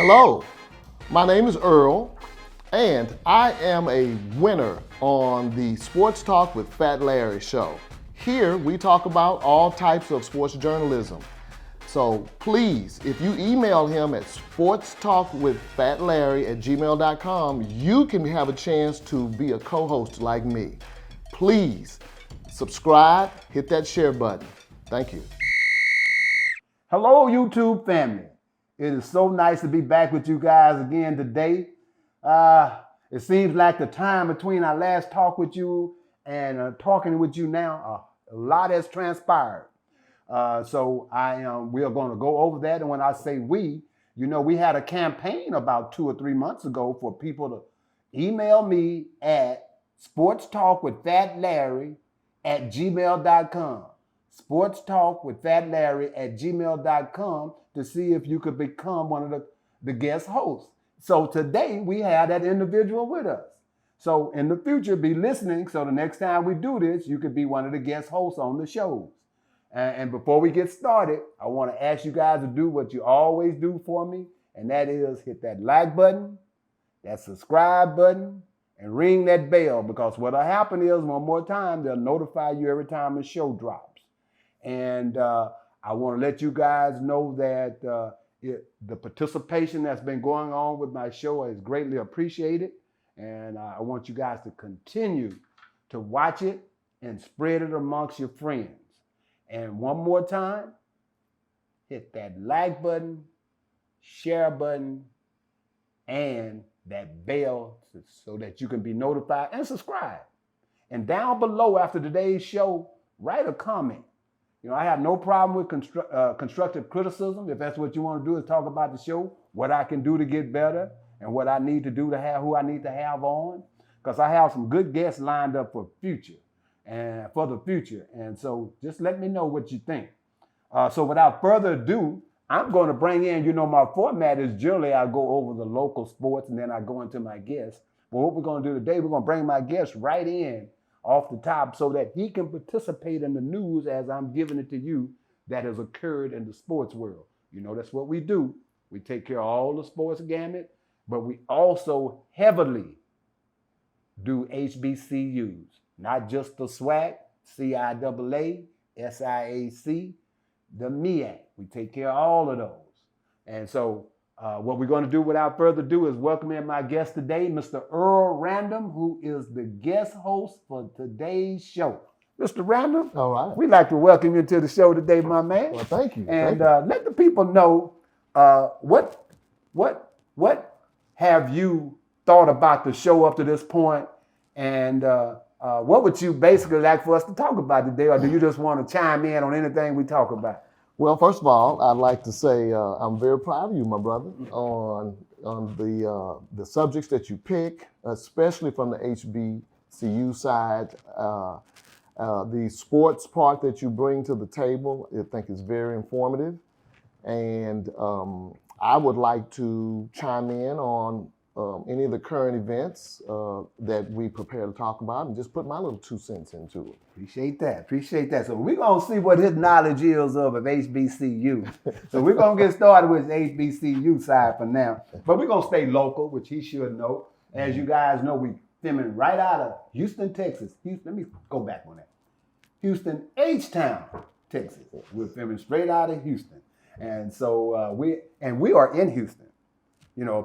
Hello, my name is Earl, and I am a winner on the Sports Talk with Fat Larry show. Here we talk about all types of sports journalism. So please, if you email him at sportstalkwithfatlarry@gmail.com, you can have a chance to be a co-host like me. Please subscribe, hit that share button. Thank you. Hello, YouTube family. It is so nice to be back with you guys again today. It seems like the time between our last talk with you and talking with you now, a lot has transpired. So we are going to go over that. And when I say we had a campaign about 2 or 3 months ago for people to email me at sportstalkwithfatlarry@gmail.com. sportstalkwithfatlarry@gmail.com to see if you could become one of the guest hosts. So today we have that individual with us. So in the future, be listening. So the next time we do this, you could be one of the guest hosts on the shows. And before we get started, I want to ask you guys to do what you always do for me. And that is hit that like button, that subscribe button, and ring that bell. Because what'll happen is, one more time, they'll notify you every time a show drops. And I want to let you guys know that the participation that's been going on with my show is greatly appreciated. And I want you guys to continue to watch it and spread it amongst your friends. And one more time, hit that like button, share button, and that bell so that you can be notified, and subscribe. And down below after today's show, write a comment. I have no problem with constructive criticism. If that's what you want to do, is talk about the show, what I can do to get better, and what I need to do to have, who I need to have on. Because I have some good guests lined up for the future. And so just let me know what you think. So without further ado, I'm going to bring in, my format is generally I go over the local sports and then I go into my guests. But what we're going to do today, we're going to bring my guest right in off the top so that he can participate in the news as I'm giving it to you that has occurred in the sports world. That's what we do. We take care of all the sports gamut, but we also heavily do HBCUs, not just the SWAC, CIAA, SIAC, the MEAC. We take care of all of those. And so what we're going to do without further ado is welcome in my guest today, Mr. Earl Random, who is the guest host for today's show. Mr. Random, All right. we'd like to welcome you to the show today, my man. Well, thank you. And let the people know what have you thought about the show up to this point, and what would you basically like for us to talk about today, or do you just want to chime in on anything we talk about? Well, first of all, I'd like to say I'm very proud of you, my brother, on the subjects that you pick, especially from the HBCU side. The sports part that you bring to the table, I think is very informative. And I would like to chime in on any of the current events that we prepare to talk about and just put my little 2 cents into it. Appreciate that. So we're going to see what his knowledge is of HBCU. So we're going to get started with the HBCU side for now. But we're going to stay local, which he should know. As you guys know, we filming right out of Houston, Texas. Let me go back on that. Houston, H-Town, Texas. We're filming straight out of Houston. And so we are in Houston.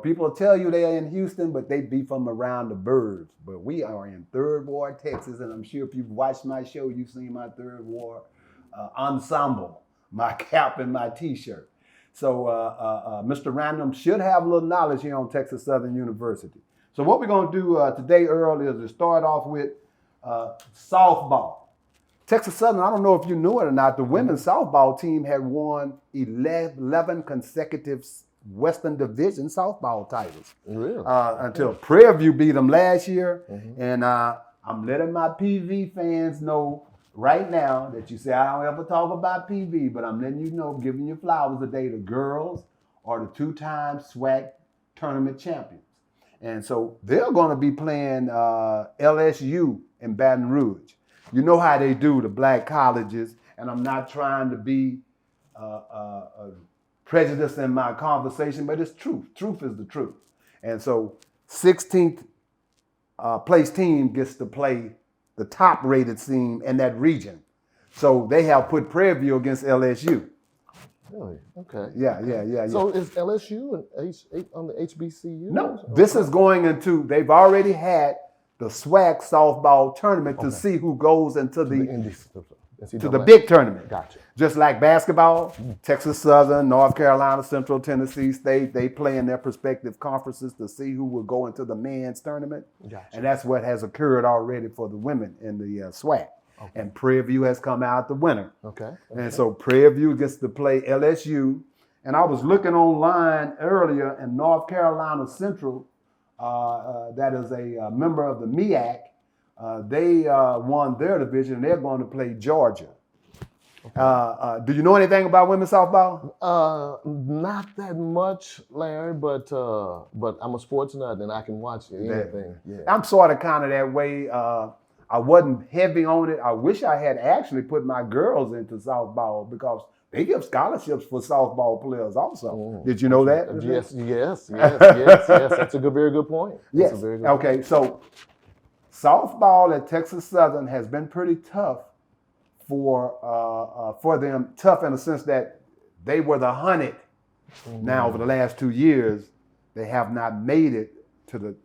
People tell you they're in Houston, but they be from around the burbs. But we are in Third Ward, Texas, and I'm sure if you've watched my show, you've seen my Third Ward ensemble, my cap and my T-shirt. So Mr. Random should have a little knowledge here on Texas Southern University. So what we're going to do today, Earl, is to start off with softball. Texas Southern, I don't know if you knew it or not, the women's softball team had won 11 consecutive Western Division softball titles. Really? Until Prairie View beat them last year. Mm-hmm. And I'm letting my PV fans know right now that you say I don't ever talk about PV, but I'm letting you know, giving you flowers today, the girls are the 2-time SWAC tournament champions. And so they're going to be playing LSU in Baton Rouge. You know how they do, the black colleges, and I'm not trying to be prejudice in my conversation, but it's truth. Truth is the truth. And so 16th place team gets to play the top rated team in that region. So they have put Prairie View against LSU. Really? Okay. Yeah. So is LSU on the HBCU? No, this is going into, they've already had the SWAC softball tournament to see who goes into the big tournament. Gotcha. Just like basketball, Texas Southern, North Carolina, Central Tennessee State, they play in their respective conferences to see who will go into the men's tournament. Gotcha. And that's what has occurred already for the women in the SWAC. Okay. And Prairie View has come out the winner. Okay. And so Prairie View gets to play LSU. And I was looking online earlier in North Carolina Central, that is a member of the MEAC. They won their division, and they're going to play Georgia. Okay. Do you know anything about women's softball? Not that much, Larry, but I'm a sports nut and I can watch anything. Yeah. I'm sort of kind of that way. I wasn't heavy on it. I wish I had actually put my girls into softball because they give scholarships for softball players also. Did you know that? Yes. That's a very good point. Yes. Okay, so softball at Texas Southern has been pretty tough for them. Tough in the sense that they were the hunted. Now over the last 2 years, they have not made it to the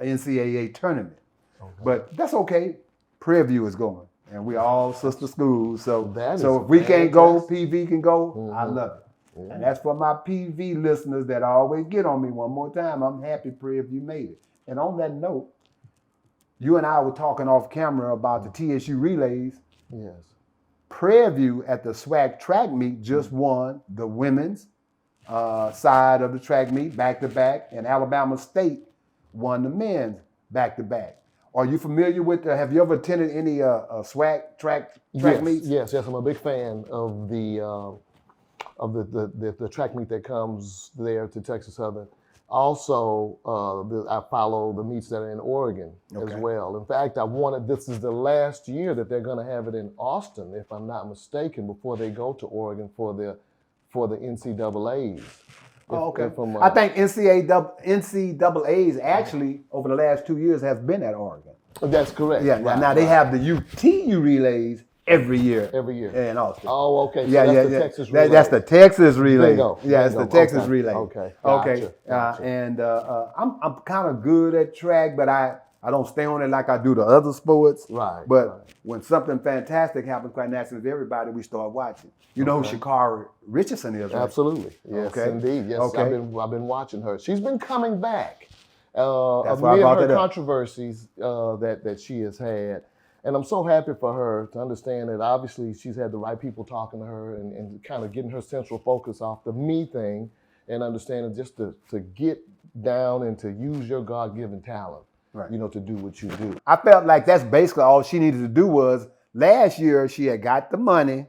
NCAA tournament. Okay. But that's okay. Prairie View is going, and we're all sister schools. So if we can't go, PV can go. I love it. Yeah. And that's for my PV listeners that always get on me one more time. I'm happy Prairie View made it. And on that note, you and I were talking off camera about the TSU relays. Yes. Prairie View at the SWAC track meet just won the women's side of the track meet back-to-back, and Alabama State won the men's back-to-back. Are you familiar with, have you ever attended any SWAC track meets? Yes, I'm a big fan of the track meet that comes there to Texas Southern. Also, I follow the meets that are in Oregon as well. In fact, this is the last year that they're going to have it in Austin, if I'm not mistaken, before they go to Oregon for the NCAAs. I think NCAAs actually over the last 2 years have been at Oregon. That's correct. Yeah. Now they have the UTU relays every year. In Austin. Oh, okay. So that's the Texas relay. That's the Texas relay. Bingo. Yeah, it's the Texas relay. Okay. Gotcha. Gotcha. I'm kind of good at track, but I don't stay on it like I do the other sports. Right. But when something fantastic happens, quite naturally, with everybody, we start watching. You know who Shakara Richardson is, right? Absolutely. Yes, indeed. Yes, I've been watching her. She's been coming back. That's why I brought her it up. controversies that she has had. And I'm so happy for her to understand that obviously she's had the right people talking to her and kind of getting her central focus off the me thing and understanding just to get down and to use your God-given talent, right, to do what you do. I felt like that's basically all she needed to do was last year she had got the money.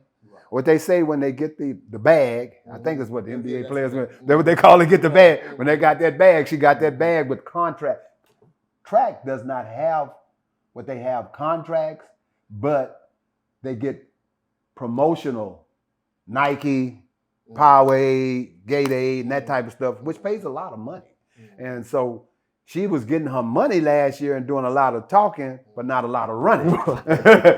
What they say when they get the bag, I think that's what the NBA players, what they call it, get the bag. When they got that bag, she got that bag with contract. Track does not have what they have contracts, but they get promotional, Nike, Powerade, Gatorade, and that type of stuff, which pays a lot of money. And so she was getting her money last year and doing a lot of talking, but not a lot of running.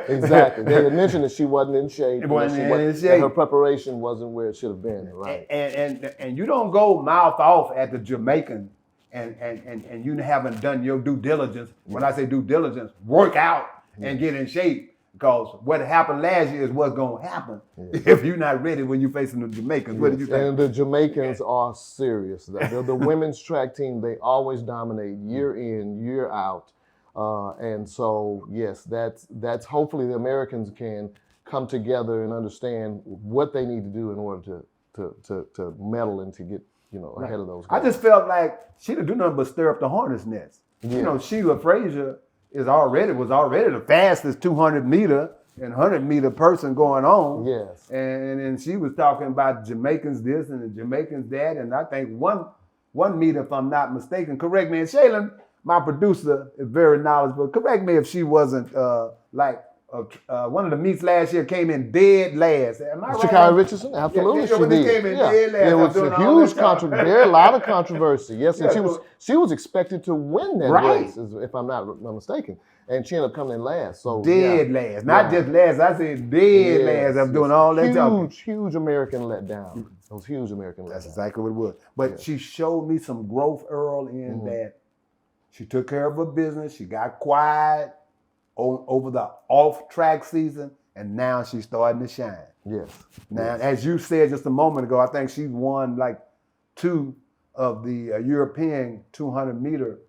Exactly. They had mentioned that she wasn't in shape. Her preparation wasn't where it should have been. Right. And you don't go mouth off at the Jamaican and you haven't done your due diligence. When I say due diligence, work out and get in shape. Because what happened last year is what's going to happen if you're not ready when you're facing the Jamaicans. What did you think? And the Jamaicans are serious. The women's track team, they always dominate year in, year out. And so, yes, that's hopefully the Americans can come together and understand what they need to do in order to medal and to get ahead of those guys. I just felt like she didn't do nothing but stir up the hornet's nest. Yeah. Sheila Frazier was already the fastest 200-meter and 100-meter person going on. Yes. And she was talking about Jamaicans this and the Jamaicans that, and I think one meter, if I'm not mistaken, correct me, and Shaylin, my producer, is very knowledgeable. Correct me if she wasn't like one of the meets last year came in dead last. Am I right? Sha'Carri Richardson, absolutely, Yeah, she they did. came in dead last. It was a huge controversy. There a lot of controversy. Yes, and she was expected to win that race, if I'm not mistaken, and she ended up coming in last. So dead last, not just last. I said dead last. I'm doing all that talking. Huge American letdown. It was huge American letdown. That's exactly what it was. But she showed me some growth, Earl, in that she took care of her business. She got quiet over the off-track season, and now she's starting to shine. Yes. Now, as you said just a moment ago, I think she's won like 2 of the European 200-meter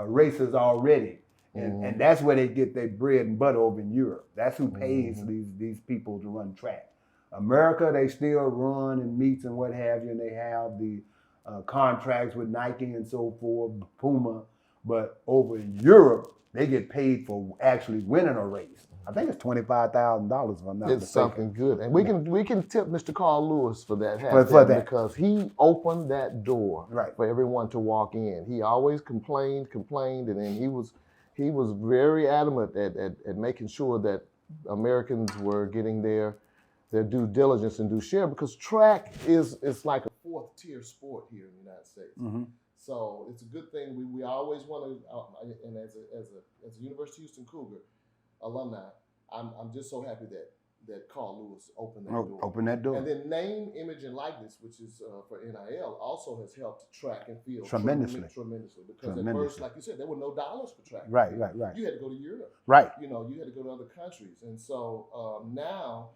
races already. And that's where they get their bread and butter over in Europe. That's who pays these people to run track. America, they still run and meets and what have you, and they have the contracts with Nike and so forth, Puma. But over in Europe, they get paid for actually winning a race. I think it's $25,000 if I'm not mistaken. It's something good, and we can tip Mr. Carl Lewis for that, for that, because he opened that door right. for everyone to walk in. He always complained, and then he was very adamant at making sure that Americans were getting their due diligence and due share, because track is like a 4th tier sport here in the United States. Mm-hmm. So it's a good thing. We always want to, and as a University of Houston Cougar alumni, I'm just so happy that Carl Lewis opened that door. Open that door. And then name, image, and likeness, which is for NIL, also has helped track and field tremendously. Because at first, like you said, there were no dollars for track. Right. You had to go to Europe. Right. You had to go to other countries, and so now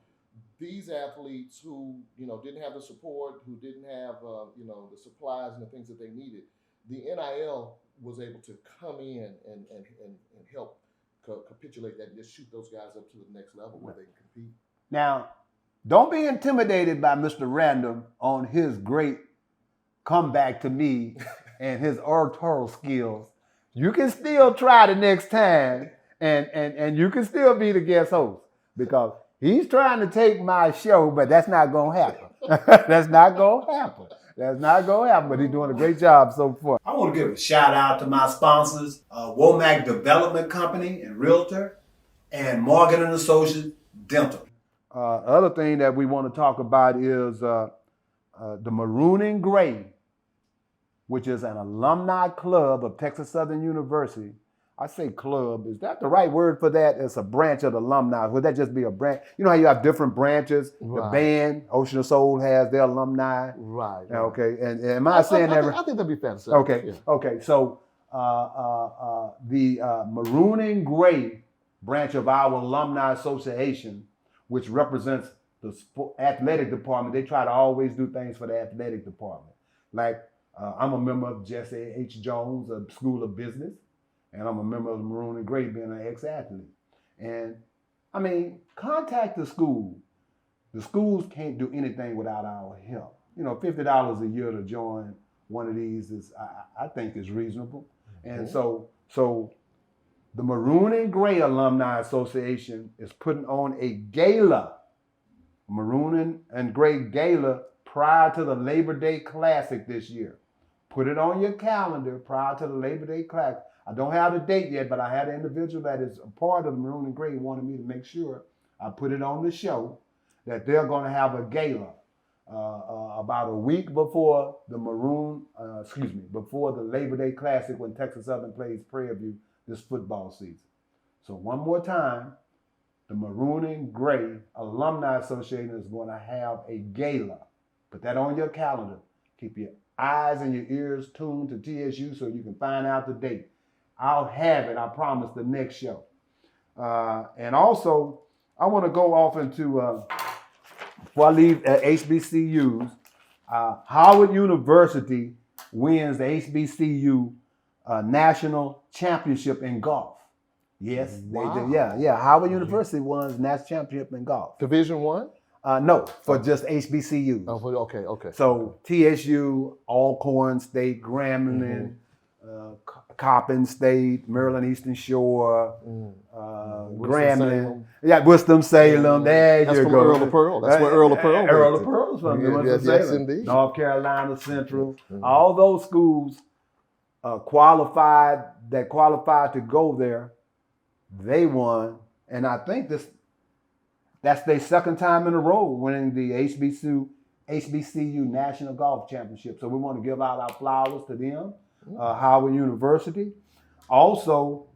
these athletes who didn't have the support, who didn't have the supplies and the things that they needed, the NIL was able to come in and help capitulate that and just shoot those guys up to the next level where they can compete. Now, don't be intimidated by Mr. Random on his great comeback to me and his oratorial skills. You can still try the next time, and you can still be the guest host, because he's trying to take my show, but that's not going to happen. That's not going to happen. That's not going to happen, but he's doing a great job so far. I want to give a shout out to my sponsors, Womack Development Company and Realtor, and Morgan & Associates Dental. Other thing that we want to talk about is the Maroon and Gray, which is an alumni club of Texas Southern University. I say club. Is that the right word for that? It's a branch of the alumni. Would that just be a branch? You know how you have different branches? Right. The band, Ocean of Soul, has their alumni. Right. Okay. And am I saying that? I think that'd be fair to say. Okay. Yeah. Okay. So the Maroon and Gray branch of our Alumni Association, which represents the athletic department, they try to always do things for the athletic department. Like I'm a member of Jesse H. Jones, a School of Business. And I'm a member of the Maroon and Gray, being an ex-athlete. And, I mean, contact the school. The schools can't do anything without our help. $50 a year to join one of these is, I think, is reasonable. Mm-hmm. And so the Maroon and Gray Alumni Association is putting on a gala, Maroon and Gray Gala, prior to the Labor Day Classic this year. Put it on your calendar prior to the Labor Day Classic. I don't have the date yet, but I had an individual that is a part of the Maroon and Gray who wanted me to make sure I put it on the show that they're going to have a gala about a week before before the Labor Day Classic, when Texas Southern plays Prairie View this football season. So one more time, the Maroon and Gray Alumni Association is going to have a gala. Put that on your calendar. Keep your eyes and your ears tuned to TSU so you can find out the date. I'll have it, I promise, the next show. And also, I want to go off into, before I leave HBCUs, Howard University wins the HBCU National Championship in golf. Yes, wow. Howard University won national championship in golf. Division I? No, for just HBCUs. Oh, okay. So TSU, Alcorn State, Grambling, Coppin State, Maryland Eastern Shore, Grambling, Winston-Salem. There That's you from go. Earl of Pearl. That's where Earl of Pearl. Earl of Pearl's from yes, indeed. North Carolina Central. All those schools qualified to go there. They won And I think that's their second time in a row winning the HBCU National Golf Championship. So we want to give out our flowers to them, Howard University. Also,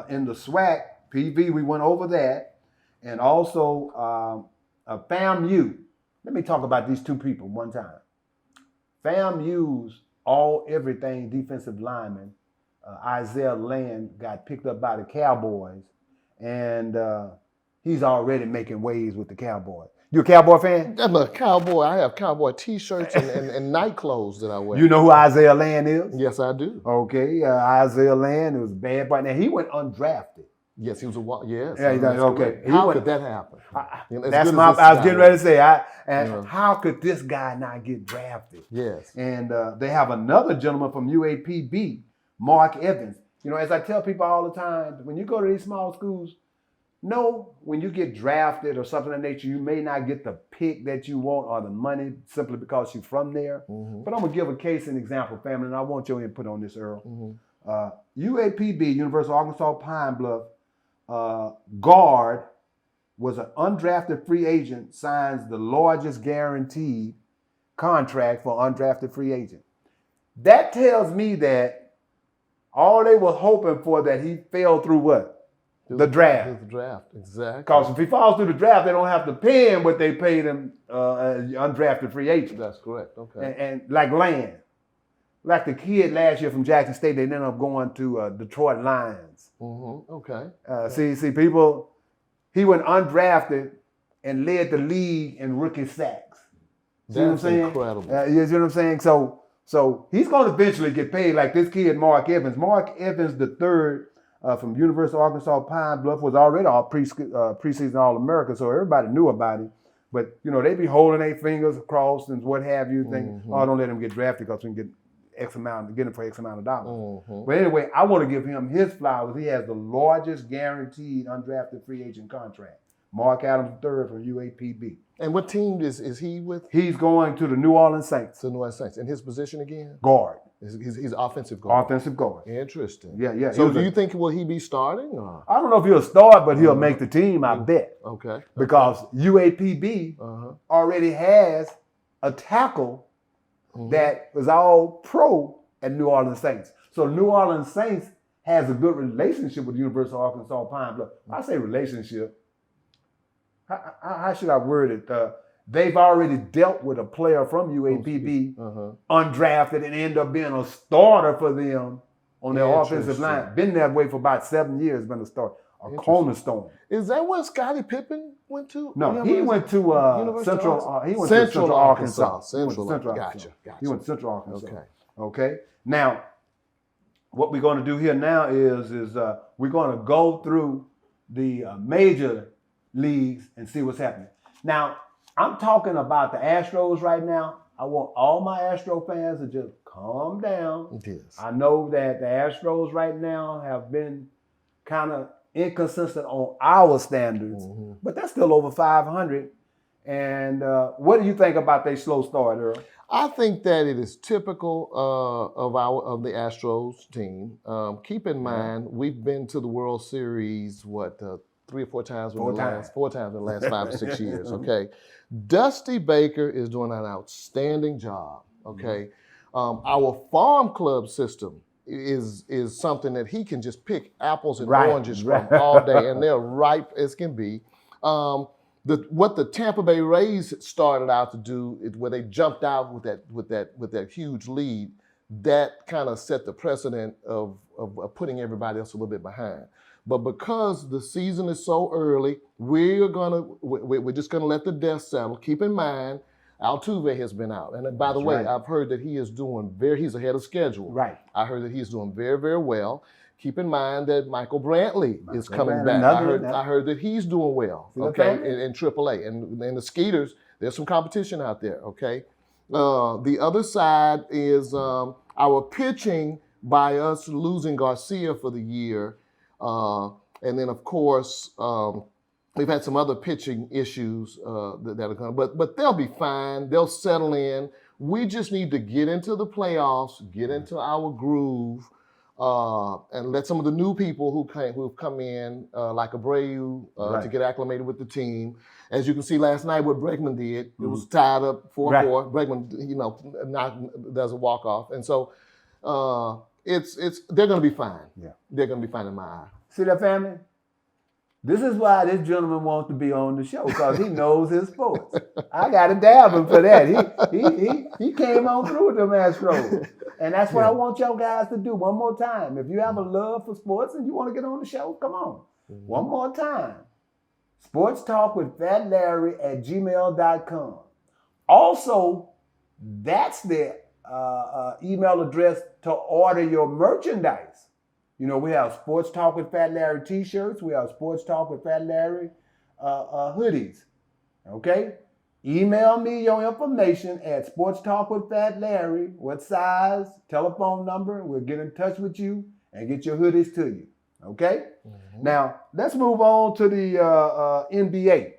in the SWAC, PV, we went over that. And also FAMU. Let me talk about these two people one time. FAMU's everything defensive lineman, Isaiah Land, got picked up by the Cowboys. And he's already making waves with the Cowboys. You a Cowboy fan? I'm a cowboy. I have cowboy T-shirts and night clothes that I wear. You know who Isaiah Land is? Yes, I do. Okay, Isaiah Land was a bad boy. Now he went undrafted. Yes, he was yes. Yeah, that's okay. correct. How could that happen? That's I was getting ready to say. How could this guy not get drafted? Yes. And they have another gentleman from UAPB, Mark Evans. You know, as I tell people all the time, when you go to these small schools, when you get drafted or something of that nature, you may not get the pick that you want or the money simply because you're from there. Mm-hmm. But I'm going to give a case and example, family, and I want your input on this, Earl. Mm-hmm. UAPB, University of Arkansas Pine Bluff, guard was an undrafted free agent, signs the largest guaranteed contract for undrafted free agent. That tells me that all they were hoping for that he fell through what? The draft. The draft, exactly. Because if he falls through the draft, they don't have to pay him what they paid him undrafted free agent. That's correct. Okay. And like Land. Like the kid last year from Jackson State, they ended up going to Detroit Lions. Mm-hmm. Okay. See, people, he went undrafted and led the league in rookie sacks. See what I'm saying? Incredible. You see what I'm saying? So he's going to eventually get paid like this kid, Mark Evans. Mark Evans, the third from University of Arkansas Pine Bluff, was already all preseason All-America, so everybody knew about him. But, they be holding their fingers crossed and what have you, thinking, don't let him get drafted because we can get him for X amount of dollars. Mm-hmm. But anyway, I want to give him his flowers. He has the largest guaranteed undrafted free agent contract. Mark Adams III from UAPB. And what team is he with? He's going to the New Orleans Saints. To the New Orleans Saints. And his position again? Guard. He's offensive guard. Offensive guard. Interesting. Yeah. So do you think, will he be starting? Or? I don't know if he'll start, but he'll make the team, I bet. Okay. Because UAPB already has a tackle that was all pro at New Orleans Saints. So New Orleans Saints has a good relationship with the University of Arkansas Pine Bluff. I say relationship. How should I word it? They've already dealt with a player from UAPB, undrafted, and ended up being a starter for them on their offensive line. Been that way for about 7 years, been a starter. A cornerstone. Is that where Scottie Pippen went to? No, he went to Central. He went to Central Arkansas. Gotcha. He went to Central Arkansas. Okay. Now, what we're going to do here now is we're going to go through the major leagues and see what's happening. Now, I'm talking about the Astros right now. I want all my Astro fans to just calm down. Yes. I know that the Astros right now have been kind of inconsistent on our standards, but they're still over 500. And what do you think about their slow start, Earl? I think that it is typical of the Astros team. Keep in mind, we've been to the World Series, 3 or 4 times? 4 times. 4 times in the last 5 or 6 years, okay? Dusty Baker is doing an outstanding job, okay? Our farm club system is something that he can just pick apples and oranges from all day, and they're ripe as can be. What the Tampa Bay Rays started out to do, where they jumped out with that huge lead, that kind of set the precedent of putting everybody else a little bit behind. But because the season is so early, we're just gonna let the dust settle. Keep in mind, Altuve has been out, and by the way, I've heard that he is he's ahead of schedule. Right. I heard that he's doing very, very well. Keep in mind that Michael Brantley is coming back. I heard that he's doing well. Okay, in AAA, and the Skeeters, there's some competition out there. Okay, the other side is our pitching by us losing Garcia for the year. And then, of course, we've had some other pitching issues that are coming, but they'll be fine. They'll settle in. We just need to get into the playoffs, get into our groove, and let some of the new people who've come in, like Abreu, to get acclimated with the team. As you can see last night, what Bregman did, it was tied up 4-4. Bregman, does a walk off, and so they're going to be fine. Yeah, they're going to be fine in my eye. See that, family? This is why this gentleman wants to be on the show, because he knows his sports. I got to dab him for that. He came on through with them Astros. And that's what I want y'all guys to do one more time. If you have a love for sports and you want to get on the show, come on. Mm-hmm. One more time. Sports Talk with Fat Larry at gmail.com. Also, that's the email address to order your merchandise. You know, we have Sports Talk with Fat Larry t-shirts. We have Sports Talk with Fat Larry hoodies. Okay? Email me your information at Sports Talk with Fat Larry. What size, telephone number. We'll get in touch with you and get your hoodies to you. Okay? Mm-hmm. Now, let's move on to the NBA.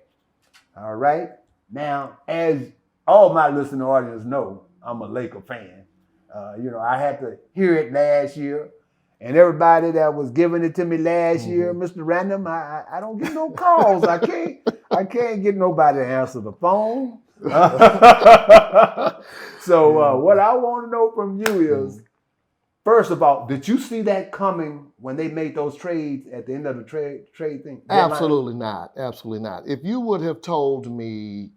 All right? Now, as all my listening audience know, I'm a Laker fan. I had to hear it last year. And everybody that was giving it to me last year, Mr. Random, I don't get no calls. I can't get nobody to answer the phone. So what I want to know from you is, first of all, did you see that coming when they made those trades at the end of the trade thing? Absolutely not. Absolutely not. If you would have told me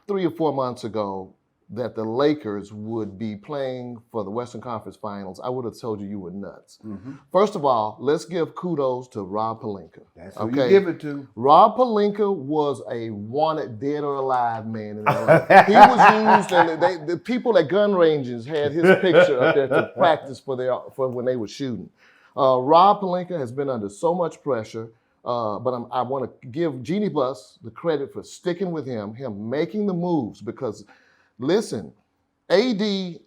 3 or 4 months ago that the Lakers would be playing for the Western Conference Finals, I would have told you were nuts. Mm-hmm. First of all, let's give kudos to Rob Pelinka. That's who you give it to. Rob Pelinka was a wanted dead or alive man in LA. He was used, and the people at gun ranges had his picture up there to practice for when they were shooting. Rob Pelinka has been under so much pressure, but I want to give Jeannie Buss the credit for sticking with him making the moves, because listen, AD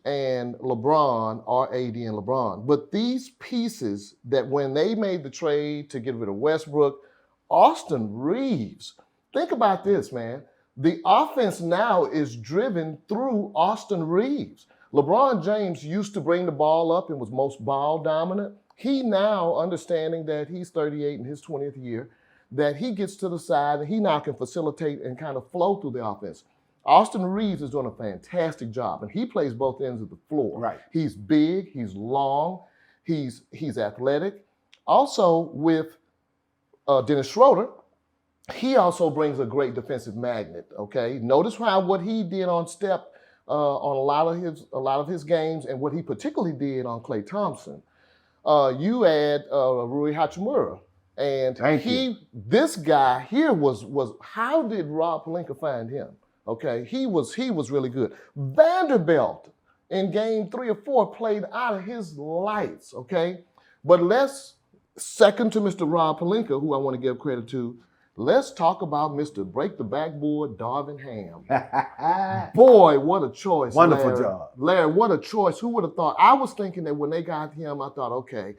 and LeBron are AD and LeBron, but these pieces that when they made the trade to get rid of Westbrook, Austin Reeves, think about this, man. The offense now is driven through Austin Reeves. LeBron James used to bring the ball up and was most ball dominant. He now, understanding that he's 38 in his 20th year, that he gets to the side and he now can facilitate and kind of flow through the offense. Austin Reeves is doing a fantastic job, and he plays both ends of the floor. Right. He's big, he's long, he's athletic. Also, with Dennis Schroeder, he also brings a great defensive magnet. Okay, notice what he did on step on a lot of his games, and what he particularly did on Klay Thompson. You add Rui Hachimura. And this guy here was how did Rob Pelinka find him? Okay, he was really good. Vanderbilt in game 3 or 4 played out of his lights, okay? But let's, second to Mr. Rob Pelinka, who I want to give credit to, let's talk about Mr. Break the Backboard, Darvin Ham. Boy, what a choice. Wonderful job. Larry, what a choice. Who would have thought? I was thinking that when they got him, I thought, okay,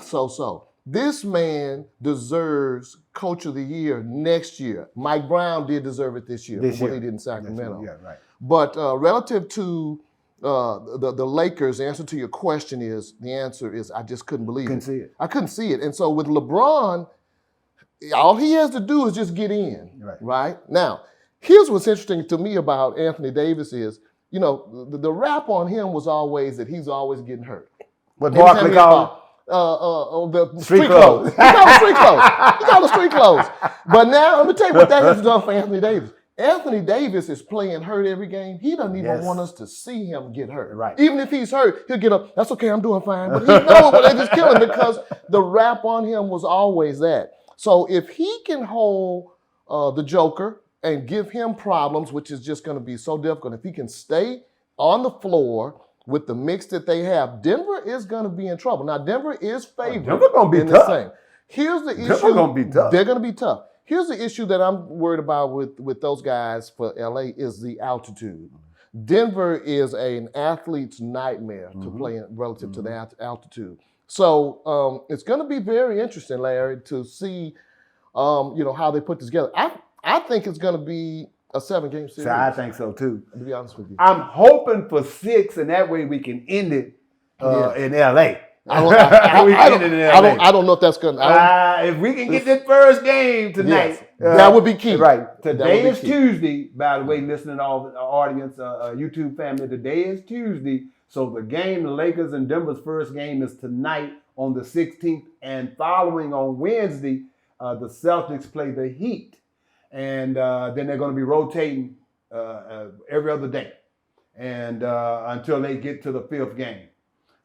so. This man deserves Coach of the Year next year. Mike Brown did deserve it this year, what he did in Sacramento. Yeah, right. But relative to the Lakers, the answer to your question is, I just couldn't believe it. I couldn't see it. And so with LeBron, all he has to do is just get in, right? Now, here's what's interesting to me about Anthony Davis is, the rap on him was always that he's always getting hurt. What Barkley called the street clothes. He called the street clothes. But now, let me tell you what that has done for Anthony Davis. Anthony Davis is playing hurt every game. He doesn't even want us to see him get hurt. Right. Even if he's hurt, he'll get up. That's okay, I'm doing fine. But he knows when they just kill him, because the rap on him was always that. So if he can hold the Joker and give him problems, which is just going to be so difficult, if he can stay on the floor with the mix that they have, Denver is going to be in trouble. Now, Denver is favored. Denver going to be tough. Here's the issue. Denver going to be tough. They're going to be tough. Here's the issue that I'm worried about with those guys for LA is the altitude. Denver is an athlete's nightmare to play in relative to the altitude. So it's going to be very interesting, Larry, to see how they put this together. I think it's going to be a 7-game series. So I think so too. To be honest with you, I'm hoping for 6, and that way we can end it in LA. I don't know if that's gonna. If we can get this first game tonight, yes, that would be key. Right. Today is Tuesday, by the way, listening to all the audience, YouTube family. Today is Tuesday. So the game, the Lakers and Denver's first game is tonight on the 16th. And following on Wednesday, the Celtics play the Heat. And then they're going to be rotating every other day and until they get to the fifth game.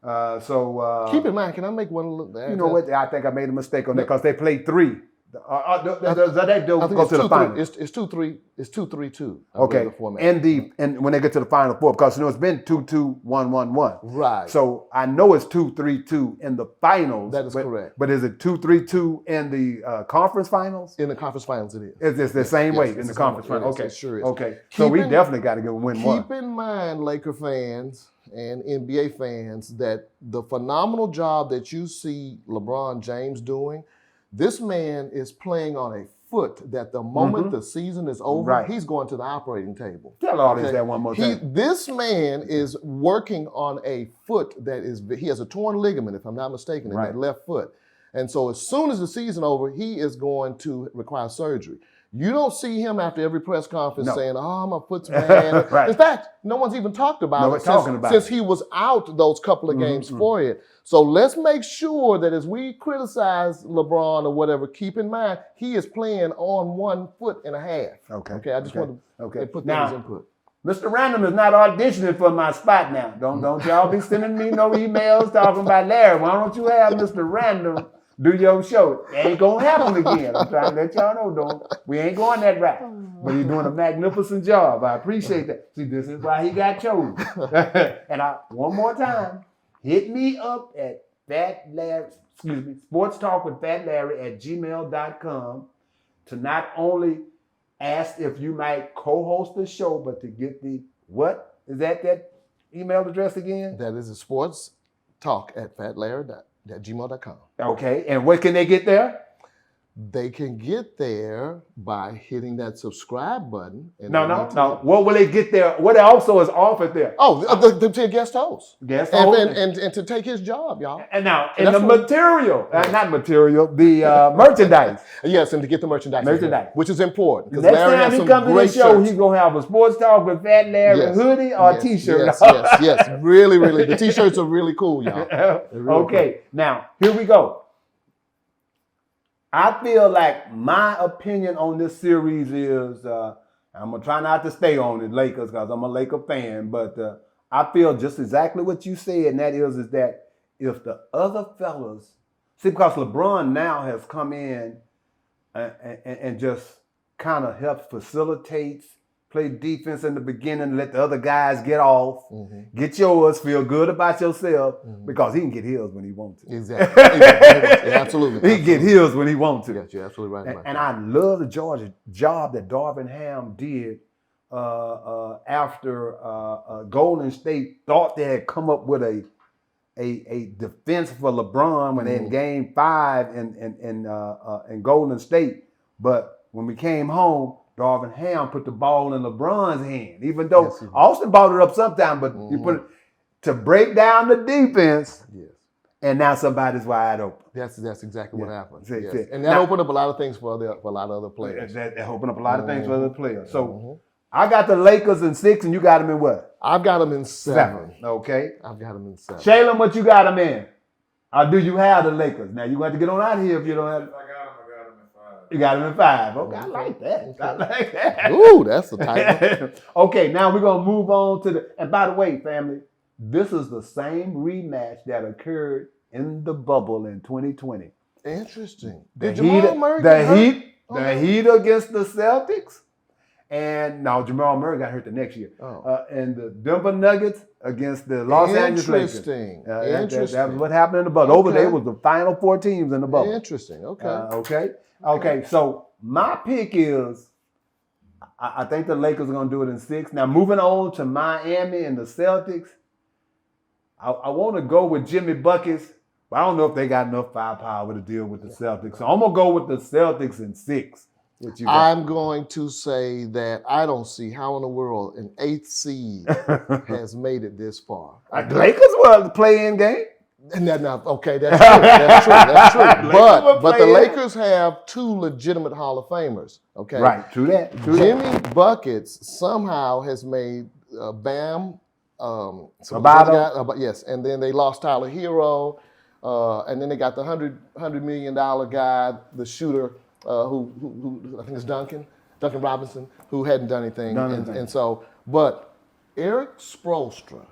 So keep in mind, can I make one look? You know what? I think I made a mistake on that because they played three. They'll go to the final. It's 2-3. It's 2-3-2. Okay. And when they get to the final four, because it's been 2-2-1-1-1. Right. So I know it's 2-3-2 in the finals. That is correct. But is it 2-3-2 in the conference finals? In the conference finals, it is. It's the same way in the conference finals. Okay, it sure is. Okay. So we definitely got to go win one. Keep in mind, Laker fans and NBA fans, that the phenomenal job that you see LeBron James doing, this man is playing on a foot that the moment the season is over, he's going to the operating table. Tell all this that one more time. This man is working on a foot that he has a torn ligament, if I'm not mistaken, in that left foot. And so as soon as the season over, he is going to require surgery. You don't see him after every press conference saying, "Oh, my foot's bad." In fact, no one's even talked about it since he was out those couple of games for it. So let's make sure that as we criticize LeBron or whatever, keep in mind he is playing on 1 foot and a half. Okay. I just want to put that as input. Mr. Random is not auditioning for my spot now. Don't y'all be sending me no emails talking about Larry. Why don't you have Mr. Random do your show? It ain't gonna happen again. I'm trying to let y'all know, we ain't going that route. But he's doing a magnificent job. I appreciate that. See, this is why he got chosen. And one more time, hit me up at Sports Talk with Fat Larry at gmail.com to not only ask if you might co-host the show, but to get what is that email address again? That is sports talk at fatlarry.gmail.com. Okay, and what can they get there? They can get there by hitting that subscribe button. No. What will they get there? What also is offered there? Oh, the guest host. Guest host. And to take his job, y'all. And the material, not material, the merchandise. Yes, and to get the merchandise. Which is important. Next time he comes to the show, he's going to have a Sports Talk with Fat Larry hoodie or t-shirt. Yes. Really, really. The t-shirts are really cool, y'all. Okay, cool. Now, here we go. I feel like my opinion on this series is, I'm going to try not to stay on the Lakers because I'm a Laker fan, but I feel just exactly what you said, and that is that if the other fellas, because LeBron now has come in and just kind of helped facilitate, play defense in the beginning, let the other guys get off, get yours, feel good about yourself, because he can get his when he wants to. Exactly. Yeah, absolutely. He can get his when he wants to. Yes, you're absolutely right. And I love the Georgia job that Darvin Ham did after Golden State thought they had come up with a defense for LeBron when they in Game 5 in Golden State. But when we came home, Darvin Ham put the ball in LeBron's hand, even though Austin brought it up sometime, but you put it to break down the defense. Yes. And now somebody's wide open. That's exactly what happened. Yes. And that opened up a lot of things for a lot of other players. That opened up a lot of things for other players. So I got the Lakers in 6, and you got them in what? I've got them in 7. Okay. I've got them in 7. Shaylin, what you got them in? Or do you have the Lakers? Now you got to get on out of here if you don't have. You got him in 5. Okay, I like that. Okay. I like that. Ooh, that's a tight one. Okay, now we're going to move on to and by the way, family, this is the same rematch that occurred in the bubble in 2020. Interesting. The Heat against the Celtics. And now Jamal Murray got hurt the next year. And the Denver Nuggets against the Los Angeles Lakers. Interesting. That was what happened in the bubble. Over there was the final 4 teams in the bubble. Interesting. Okay. Okay, so my pick is, I think the Lakers are going to do it in 6. Now, moving on to Miami and the Celtics, I want to go with Jimmy Buckets, but I don't know if they got enough firepower to deal with the Celtics. So I'm going to go with the Celtics in 6. I'm going to say that I don't see how in the world an 8th seed has made it this far. The Lakers were the play-in game. Okay, that's true. That's true. That's true. But the playing. Lakers have 2 legitimate Hall of Famers. Okay, Right, true that. Jimmy Buckets somehow has made Bam. Some Roboto. yes, and then they lost Tyler Hero, and then they got the $100 million guy, the shooter, who I think is Duncan Robinson, who hadn't done anything. And so, but Eric Spoelstra.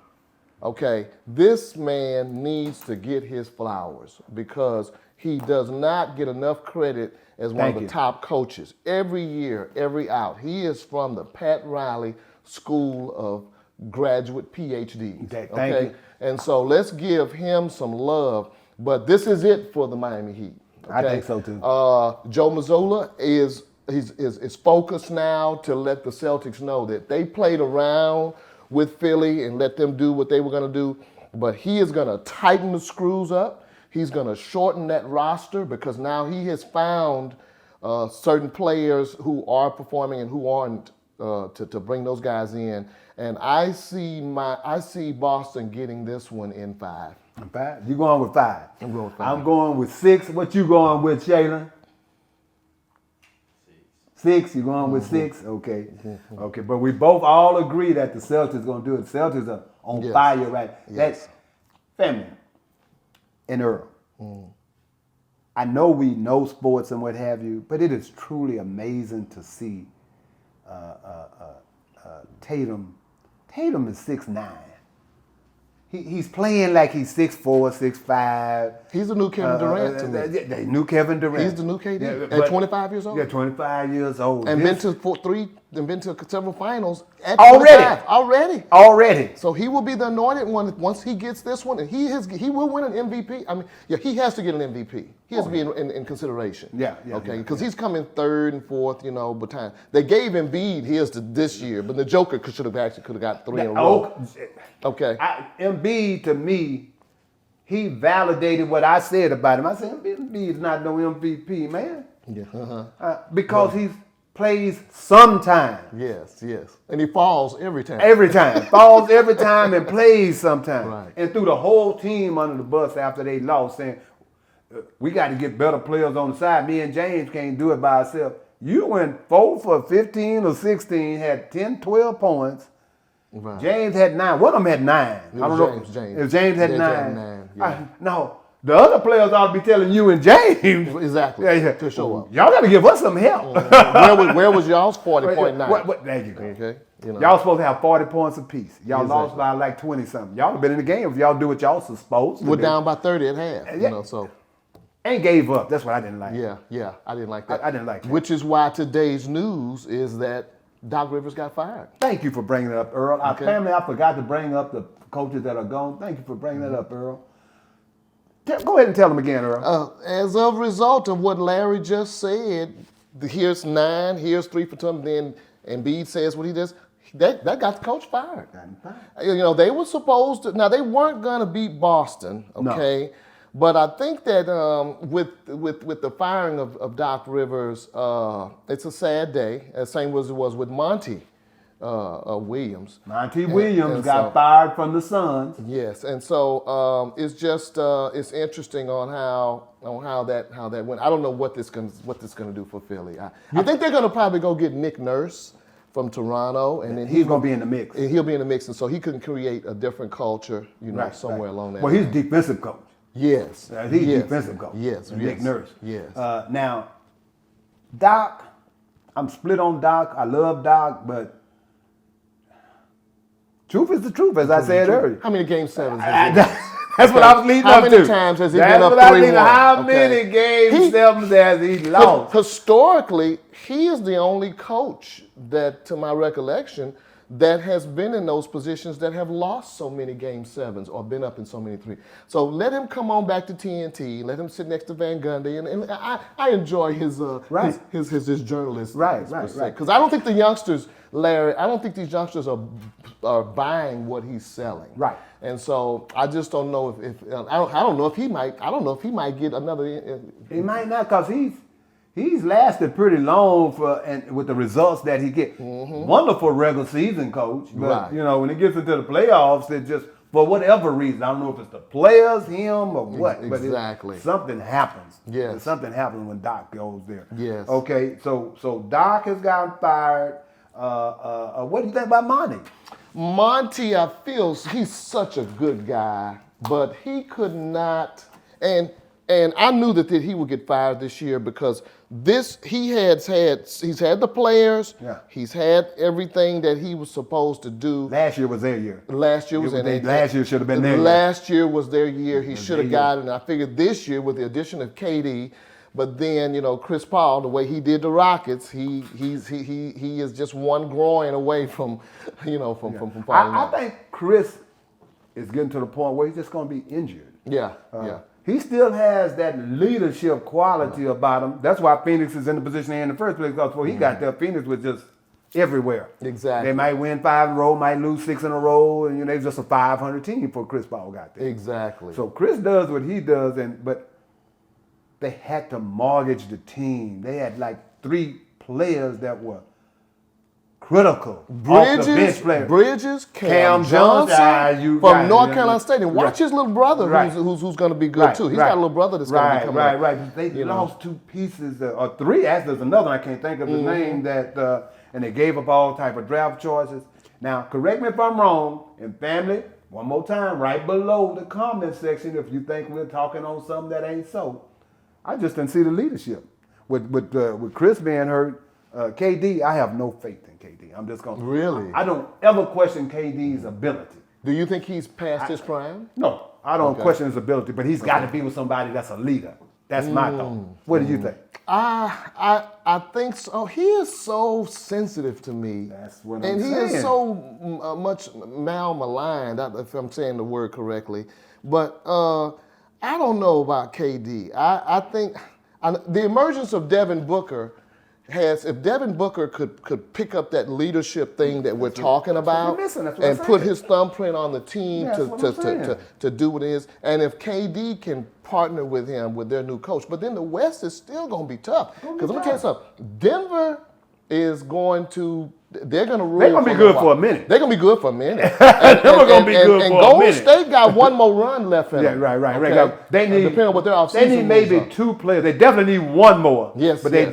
Okay, this man needs to get his flowers because he does not get enough credit as one of the top coaches. Every year, every out. He is from the Pat Riley School of Graduate PhDs. Thank you. And so let's give him some love. But this is it for the Miami Heat. Okay? I think so too. Joe Mazzulla is focused now to let the Celtics know that they played around with Philly and let them do what they were going to do. But he is going to tighten the screws up. He's going to shorten that roster because now he has found certain players who are performing and who aren't to bring those guys in. And I see Boston getting this one in 5. In 5? You going with 5? I'm going with 5. I'm going with 6. What you going with, Shaylin? 6. You going with 6? Okay. Okay. But we both all agree that the Celtics going to do it. The Celtics are on fire right now. That's family and Earl. I know we know sports and what have you, but it is truly amazing to see Tatum. Tatum is 6'9". He's playing like he's 6'4", 6'5". He's the new Kevin Durant to me. The new Kevin Durant. He's the new KD at 25 years old. Yeah, 25 years old. And been to several finals at already. 25. Already. So he will be the anointed one once he gets this one, and he will win an MVP. I mean, he has to get an MVP. He has to be in consideration. Yeah. Okay, because he's coming 3rd and 4th, but time. They gave Embiid his this year, but the Joker could have got 3 in a row. Okay. Embiid, to me, he validated what I said about him. I said, Embiid is not no MVP, man. Yeah. Because he plays sometime. Yes. And he falls every time. Falls every time and plays sometime. Right. And threw the whole team under the bus after they lost, saying, we got to get better players on the side. Me and James can't do it by ourselves. You went 4 for 15 or 16, had 10, 12 points. Right. James had 9. One of them had 9. James had 9. Yeah. No, the other players ought to be telling you and James. Exactly. To show up. Y'all got to give us some help. Where was y'all's 40.9? There you go. Okay. Y'all supposed to have 40 points apiece. Y'all lost by like 20-something. Y'all have been in the game if y'all do what y'all supposed to do. We're down by 30 at half. So. And gave up. That's what I didn't like. Yeah. I didn't like that. I didn't like that. Which is why today's news is that Doc Rivers got fired. Thank you for bringing it up, Earl. Our family, I forgot to bring up the coaches that are gone. Thank you for bringing that up, Earl. Go ahead and tell them again, Earl. As a result of what Larry just said, here's 9, here's 3 for Tom, then Embiid says what he does. That got the coach fired. They were supposed to. Now they weren't going to beat Boston, okay. No. But I think that with the firing of Doc Rivers, it's a sad day. Same as it was with Monty Williams. Monty Williams got fired from the Suns. Yes, and so it's just it's interesting on how that went. I don't know what this going to do for Philly. I think they're going to probably go get Nick Nurse from Toronto, and then he's going to be in the mix. And he'll be in the mix, and so he can create a different culture, somewhere along that. Well, he's defensive coach. Yes. He's defensive coach. Yes. Nick Nurse. Yes. Now, Doc, I'm split on Doc. I love Doc, but truth is the truth, as I said earlier. How many game 7s has he won? That's what I was leading up to. How many times has he been up 3-1? How many game 7s has he lost? Historically, he is the only coach that, to my recollection, that has been in those positions that have lost so many game 7s or been up in so many 3. So let him come on back to TNT. Let him sit next to Van Gundy, and I enjoy his journalist. Right. Because I don't think the youngsters, Larry, I don't think these youngsters are buying what he's selling. Right. And so I just don't know if I don't know if he might get another. He might not, because he's lasted pretty long and with the results that he get. Wonderful regular season coach, but when it gets into the playoffs, it just for whatever reason. I don't know if it's the players, him, or what. Exactly. But something happens. Yes. Something happens when Doc goes there. Yes. Okay, so Doc has gotten fired. What do you think about Monty? Monty, I feel he's such a good guy, but he could not, and I knew that he would get fired this year because he's had the players, Yeah. he's had everything that he was supposed to do. Last year was their year. Last year was last year should have been their year. Last year was their year. He should have got it. And I figured this year with the addition of KD, but then Chris Paul, the way he did the Rockets, he is just one groin away from falling I out. think Chris is getting to the point where he's just going to be injured. Yeah. He still has that leadership quality about him. That's why Phoenix is in the position they're in the first place. Because before he got there, Phoenix was just everywhere. Exactly. They might win 5 in a row, might lose 6 in a row, and they're just a 500 team before Chris Paul got there. Exactly. So Chris does what he does, but they had to mortgage the team. They had like 3 players that were critical. Off the bench players. Bridges, Cam Johnson from North Carolina State. And watch his little brother, Right. who's going to be good too. He's got a little brother that's going to be coming up. Right. They lost 2 pieces, or 3. Actually, there's another one I can't think of the name that, and they gave up all type of draft choices. Now, correct me if I'm wrong. And family, one more time, right below the comment section, if you think we're talking on something that ain't so. I just didn't see the leadership with Chris being hurt. KD, I have no faith in KD. I'm just going to. Really? I don't ever question KD's ability. Do you think he's past his prime? No, I don't question his ability, but he's got to be with somebody that's a leader. That's my thought. What do you think? I think so. He is so sensitive to me. That's what and I'm he saying. is so much maligned, if I'm saying the word correctly. But I don't know about KD. I think the emergence of Devin Booker if Devin Booker could pick up that leadership thing that we're talking about and put his thumbprint on the team to do what it is, and if KD can partner with him with their new coach, but then the West is still going to be tough. Because let me tell you something, Denver is going to. They're going to rule. They're going to be good for a minute. They're going to be good for a minute. They're going to be good for a minute. And Golden State got one more run left in them. Right. Okay? They need, depending on what their offseason they need maybe 2 players. They definitely need one more. Yes, but they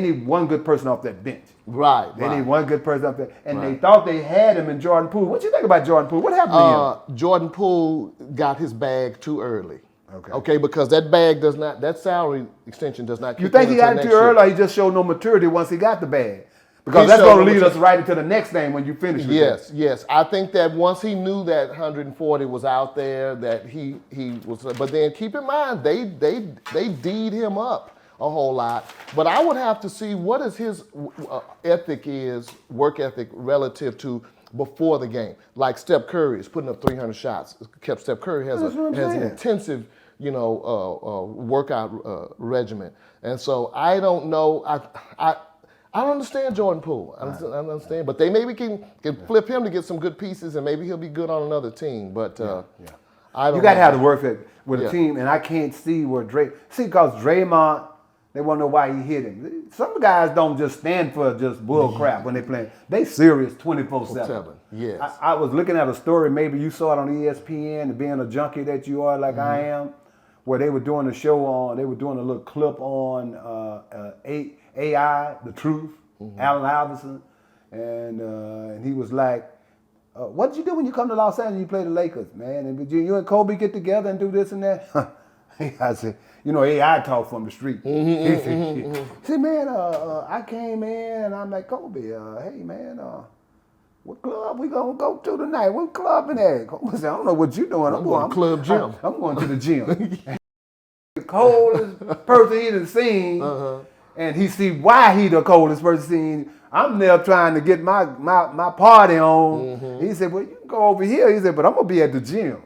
need one good person off that bench. Right. They need one good person off there. And they thought they had him in Jordan Poole. What you think about Jordan Poole? What happened to him? Jordan Poole got his bag too early. Okay, because that salary extension does not. You think he got it too early, or he just showed no maturity once he got the bag? Because that's going to lead us right into the next thing when you finish with that. Yes. I think that once he knew that 140 was out there, that he was. But then keep in mind, they D'd him up a whole lot. But I would have to see what is his work ethic relative to before the game. Like Steph Curry is putting up 300 shots. Steph Curry has an intensive, workout regimen. And so I don't know. I don't understand Jordan Poole. I don't understand, but they maybe can flip him to get some good pieces, and maybe he'll be good on another team. But I don't. You got to have to work with a team, and I can't see where because Draymond, they want to know why he hit him. Some guys don't just stand for just bull crap when they play. They serious 24/7. Yes. I was looking at a story. Maybe you saw it on ESPN. Being a junkie that you are, like I am, where they were doing a show on. They were doing a little clip on AI, The Truth, Allen Iverson, and he was like, what did you do when you come to Los Angeles and you play the Lakers, man? And you and Kobe get together and do this and that? I said, AI talk from the street. He said, man, I came in and I'm like, Kobe, hey, man, what club we going to go to tonight? What club in there? Kobe said, I don't know what you doing. I'm going to Club Gym. I'm going to the gym. The coldest person he done seen. And he see why he the coldest person seen. I'm there trying to get my party on. He said, well, you can go over here. He said, but I'm going to be at the gym.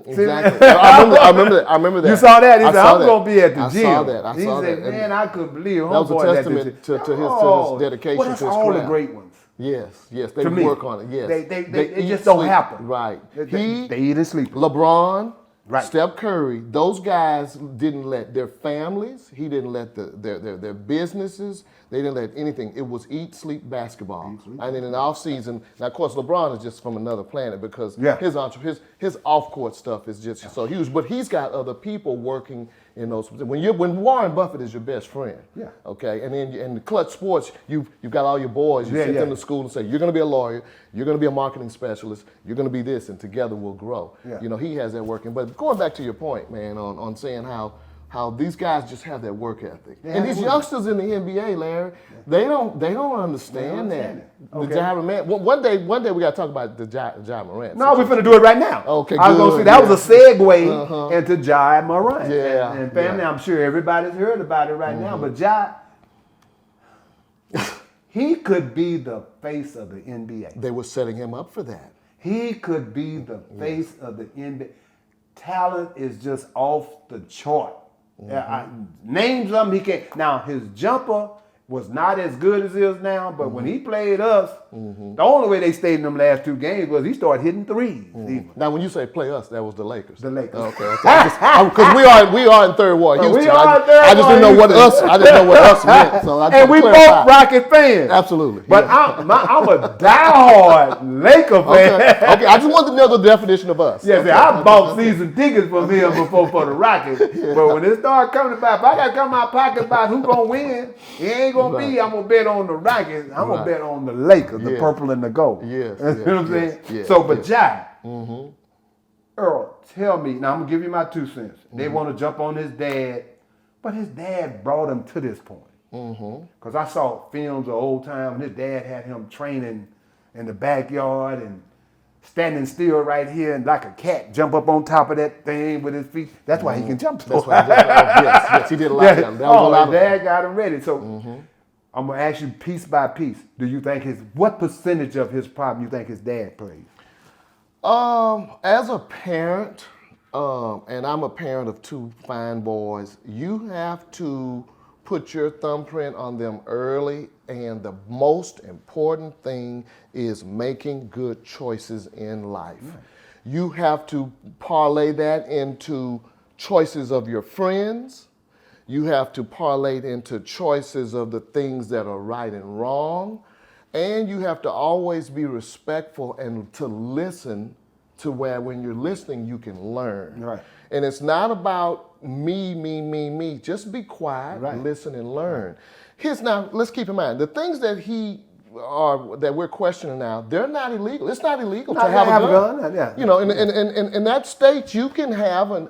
Exactly. I remember that. You saw that? He said, I'm going to be at the gym. I saw that. He said, man, I couldn't believe that was a testament to his dedication well, that's to his all craft. the great ones. Yes, they work on it. Yes, they just don't happen. Right. They eat and sleep. LeBron, Right. Steph Curry, those guys didn't let their families, he didn't let their businesses, they didn't let anything. It was eat, sleep, basketball. And then in the off season, now of course LeBron is just from another planet because his off court stuff is just so huge. But he's got other people working in those. When Warren Buffett is your best friend, okay, and then in the Clutch Sports, you've got all your boys. You send them to school and say you're going to be a lawyer, you're going to be a marketing specialist, you're going to be this, and together we'll grow. You know, he has that working. But going back to your point, man, on saying how these guys just have that work ethic, and these youngsters in the NBA, Larry, they don't understand that. Okay. The Ja Morant. One day we got to talk about the Ja Morant. No, we're finna do it right now. Okay, I was gonna say that was a segue into Ja Morant. Yeah, and family, I'm sure everybody's heard about it right now. But Ja, he could be the face of the NBA. They were setting him up for that. He could be the face of the NBA. Talent is just off the chart. Name something he can't. Now, his jumper was not as good as it is now, but when he played us, the only way they stayed in them last 2 games was he started hitting threes. Now, when you say play us, that was the Lakers. The Lakers. Okay. Because we are in third ward. Houston. I just didn't know what us. I didn't know what us meant. So and we both Rocket fans. Absolutely. But I'm a diehard Laker fan. Okay. I just wanted to know the definition of us. Yeah, I bought season tickets from him before for the Rockets. But when it started coming about, if I got to come out pocket about who's going to win, it ain't going to be, I'm going to bet on the Rockets. I'm going to bet on the Lakers, the purple and the gold. Yes. You know what I'm saying? Yes, so, but Ja, Earl, tell me, now I'm going to give you my 2 cents. They want to jump on his dad, but his dad brought him to this point. Because I saw films of old time, and his dad had him training in the backyard and standing still right here and like a cat jump up on top of that thing with his feet. That's why he can jump. That's why yes, he did a lot of them. His dad got him ready. So I'm going to ask you piece by piece. Do you think what percentage of his problem you think his dad plays? As a parent, and I'm a parent of 2 fine boys, you have to put your thumbprint on them early, and the most important thing is making good choices in life. You have to parlay that into choices of your friends. You have to parlay it into choices of the things that are right and wrong. And you have to always be respectful and to listen to where when you're listening, you can learn. Right. And it's not about me. Just be quiet, listen and learn. Now, let's keep in mind, the things that that we're questioning now, they're not illegal. It's not illegal to have a gun. Yeah. You know, in that state, you can have you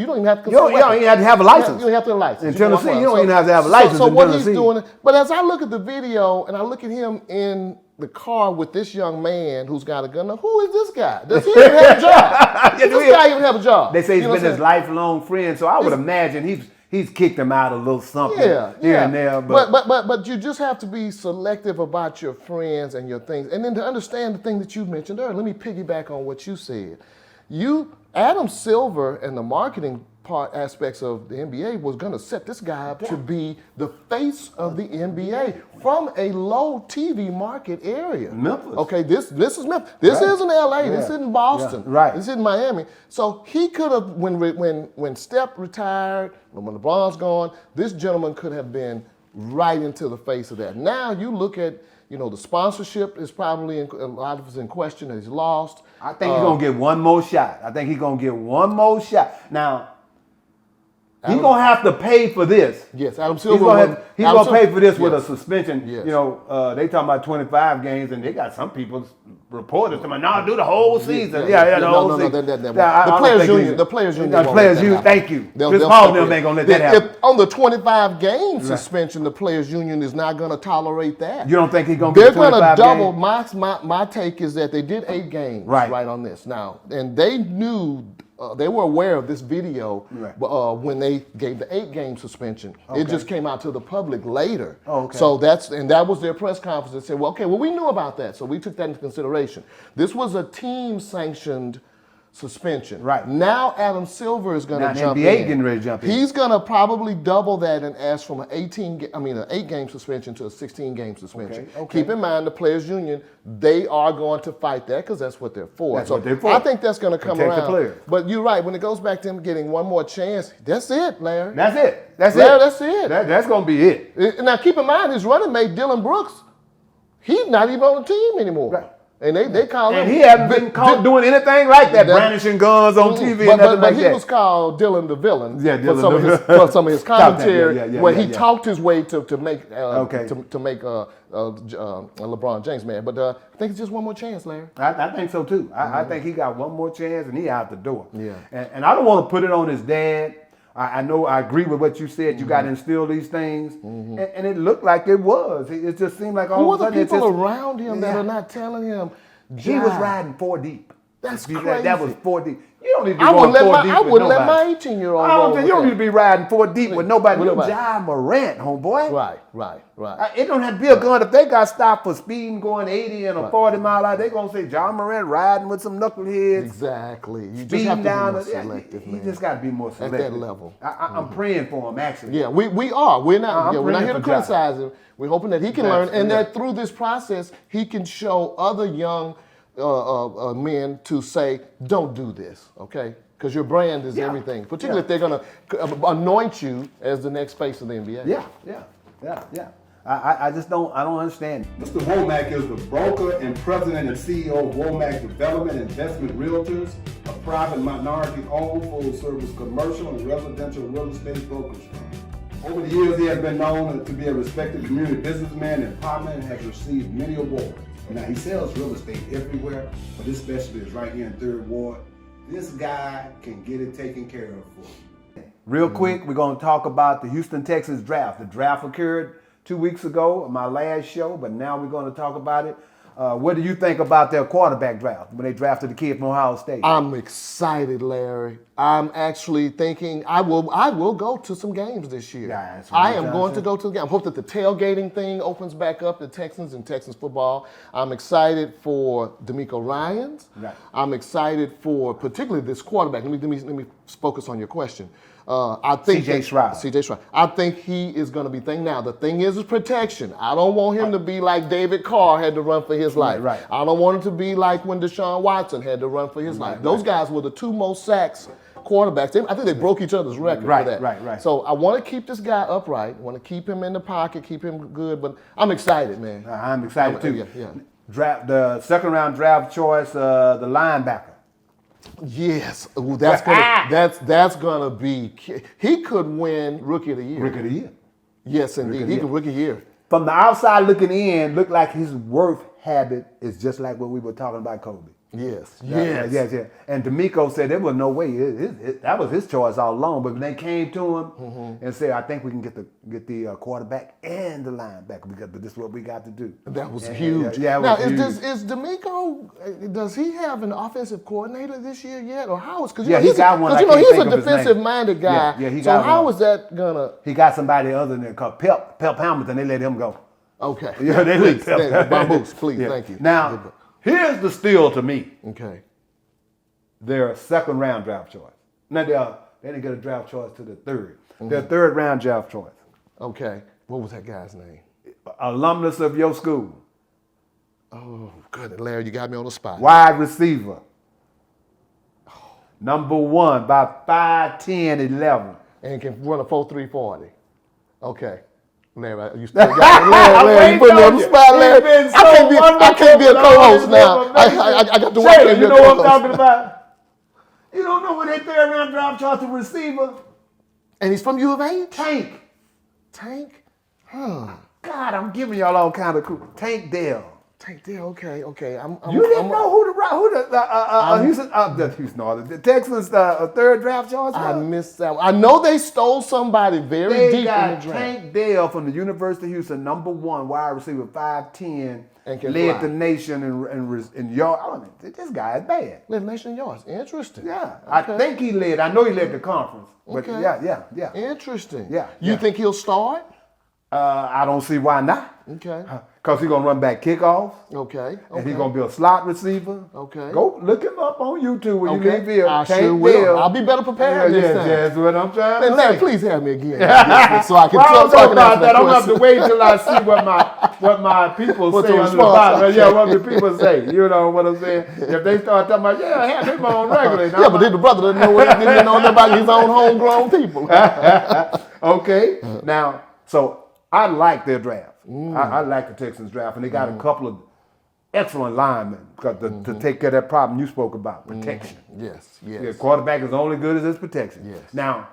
don't even have to. You don't even have to have a license. You don't have to have a license. In Tennessee, you don't even have to have a license. So what he's doing, but as I look at the video and I look at him in the car with this young man who's got a gun. Now, who is this guy? Does he even have a job? Does this guy even have a job? They say he's been his lifelong friend, so I would imagine he's kicked him out a little something here and there. But you just have to be selective about your friends and your things. And then to understand the thing that you mentioned earlier, let me piggyback on what you said. Adam Silver and the marketing aspects of the NBA was going to set this guy up to be the face of the NBA from a low TV market area. Memphis. Okay, this is Memphis. This isn't LA. This isn't Boston. This isn't Miami. So he could have, when Steph retired, when LeBron's gone, this gentleman could have been right into the face of that. Now you look at, the sponsorship is probably a lot of it's in question that he's lost. I think he's going to get one more shot. Now, he's going to have to pay for this. Yes, Adam Silver. He's going to pay for this with a suspension. Yes. They talking about 25 games, and they got some people reported to me, no, do the whole season. The whole season. The Players Union. Thank you. Chris Paul them ain't going to let that happen. On the 25 game suspension, the Players Union is not going to tolerate that. You don't think he's going to get 25 games? They're going to double. My take is that they did 8 games right on this. Now, and they knew, they were aware of this video when they gave the 8-game suspension. It just came out to the public later. So that was their press conference. They said, we knew about that, so we took that into consideration. This was a team-sanctioned suspension. Right. Now Adam Silver is going Now to jump NBA in. getting ready to jump in. He's going to probably double that and ask from an 8-game suspension to a 16-game suspension. Okay. Keep in mind the Players Union, they are going to fight that because that's what they're for. That's what they're for. I think that's going to come Protect the around. players. But you're right. When it goes back to him getting one more chance, that's it, Larry. That's it. That's Larry, it. that's it. That's going to be it. Now keep in mind his running mate Dylan Brooks, he's not even on the team anymore. Right. And they call him. And he hasn't been caught doing anything like that, brandishing guns on TV and nothing but like he that. was called Dylan the Villain Yeah, for Dylan some of his commentary, Yeah, where he talked his way to make Okay. to make LeBron James mad. But I think it's just one more chance, Larry. I think so too. I think he got one more chance and he out the door. Yeah. And I don't want to put it on his dad. I know I agree with what you said. You got to instill these things. And it looked like it was. It just seemed like all Who of a are the sudden it's people just, around him that are not telling him? he was "Jive"? riding 4 deep. That's That was crazy. 4 deep. You don't need to be I going wouldn't 4 deep I with wouldn't let nobody. my 18-year-old I don't roll think with you don't that. need to be riding 4 deep with nobody. With You nobody. John Morant, homeboy. Right. It don't have to be a gun. If they got stopped for speeding going 80 and a 40 mile out, they gonna say John Morant riding with some knuckleheads. Exactly. You just Speeding have to down. be more selective, He man. just got to be more selective. that level. I'm praying for him actually. Yeah, we are. We're not. I'm We're not praying here to for Josh. criticize him. We're hoping that he can learn, and that through this process, he can show other young men to say, "Don't do this," okay? Because your brand is everything. Particularly if they're going to anoint you as the next face of the NBA. Yeah. I just don't understand. Mr. Womack is the broker and president and CEO of Womack Development Investment Realtors, a private minority-owned full-service commercial and residential real estate brokerage firm. Over the years, he has been known to be a respected community businessman and partner and has received many awards. Now, he sells real estate everywhere, but his specialty is right here in 3rd Ward. This guy can get it taken care of for you. Real quick, we're going to talk about the Houston Texans draft. The draft occurred 2 weeks ago on my last show, but now we're going to talk about it. What do you think about their quarterback draft when they drafted the kid from Ohio State? I'm excited, Larry. I'm actually thinking I will go to some games this year. Yeah, that's what I I'm am trying going to to say. go to the game. I hope that the tailgating thing opens back up, the Texans and Texans football. I'm excited for DeMeco Ryans. Right. I'm excited for particularly this quarterback. Let me focus on your question. I think C.J. Stroud. C.J. Stroud. I think he is going to be thing now. The thing is protection. I don't want him to be like David Carr had to run for his life. Right. I don't want him to be like when Deshaun Watson had to run for his life. Those guys were the 2 most sacks quarterbacks. I think they broke each other's record for that. Right. So I want to keep this guy upright. I want to keep him in the pocket, keep him good. But I'm excited, man. I'm excited too. Yeah. Draft the 2nd round draft choice, the linebacker. Yes, ooh, that's gonna be. He could win Rookie of the Year. Rookie of the year. Yes, indeed. He could Rookie of the Year. From the outside looking in, looked like his worth habit is just like what we were talking about Kobe. Yes. And DeMeco said there was no way that was his choice all along. But when they came to him and said, "I think we can get the quarterback and the linebacker because this is what we got to do." That was huge. Yeah, it now, was huge. is DeMeco? Does he have an offensive coordinator this year yet, or how is? Because he got one. Because He's he's a defensive-minded guy. Yeah, he so got how one. is that gonna? He got somebody other than Pep Hamilton. They let him go. Okay. Yeah, they please, let Pep. Bamboos, please, Yeah. thank you. Now, here's the steal to me. Okay. Their 2nd round draft choice. Now they didn't get a draft choice to the 3rd. Their 3rd round draft choice. Okay. What was that guy's name? Alumnus of your school. Oh, good, Larry, you got me on the spot. Wide receiver. Number 1, about 5'10", 11. And can run a 4.3 40. Okay. Larry, you still got it. Larry, you put me on the spot, Larry. I can't be a co-host now. I got to watch You know what I'm talking about? You don't know what they 3rd round draft choice to receiver? And he's from U of H? Tank. Tank? God, I'm giving y'all all kind of cool. Tank Dell. Tank there, okay. You didn't know who the Texans 3rd draft choice was? I missed that one. I know they stole somebody very deep in the got draft. Tank Dell from the University of Houston, number 1 wide receiver, 5'10", And can led fly. the nation in yard. I mean, this guy is bad. Led Nation Yards. Interesting. Yeah, Okay. I think he led. I know he led the conference. But Okay. yeah. Interesting. Yeah, You yeah. think he'll start? I don't see why not. Okay. Because he's going to run back kickoffs. Okay. And he's going to be a slot receiver. Okay. Go look him up on YouTube when you leave here. I sure will. I'll be better prepared this time. That's what I'm trying to say. Larry, please have me again. So I can well, tell I don't know about that. I'm going to have to wait till I see what my people say on the bottom. Yeah, what the people say. You know what I'm saying? If they start talking about, have him on regularly. Yeah, but then the brother didn't know about his own homegrown people. Okay. Now, so I like their draft. I like the Texans draft, and they got a couple of excellent linemen because to take care of that problem you spoke about, protection. Yes. Yeah, quarterback is only good as his protection. Yes. Now,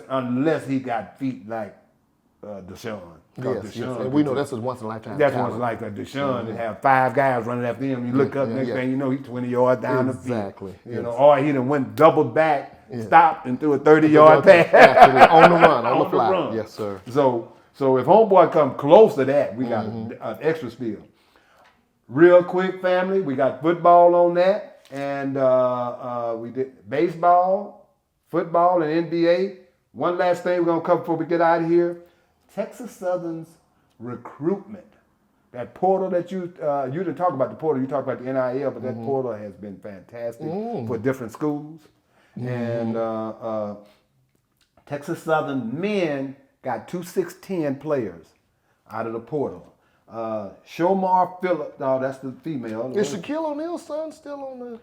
unless he got feet like Deshaun. Yes, and we know that's a once in a lifetime. That's once in a lifetime. Deshaun and have 5 guys running after him. You look up, next thing you know, he's 20 yards down the field. Exactly. You know, or he done went double back, stopped, and threw a 30-yard pass. On the run, on the fly. run. Yes, sir. So if homeboy come close to that, we got an extra steal. Real quick, family, we got football on that, and we did baseball, football, and NBA. One last thing we're gonna cover before we get out of here: Texas Southern's recruitment. That portal that you didn't talk about the portal, you talked about the NIL, but that portal has been fantastic for different schools. And Texas Southern men got 2 6'10" players out of the portal. Shomar Phillips, no, that's the female. Is Shaquille O'Neal's son still on the?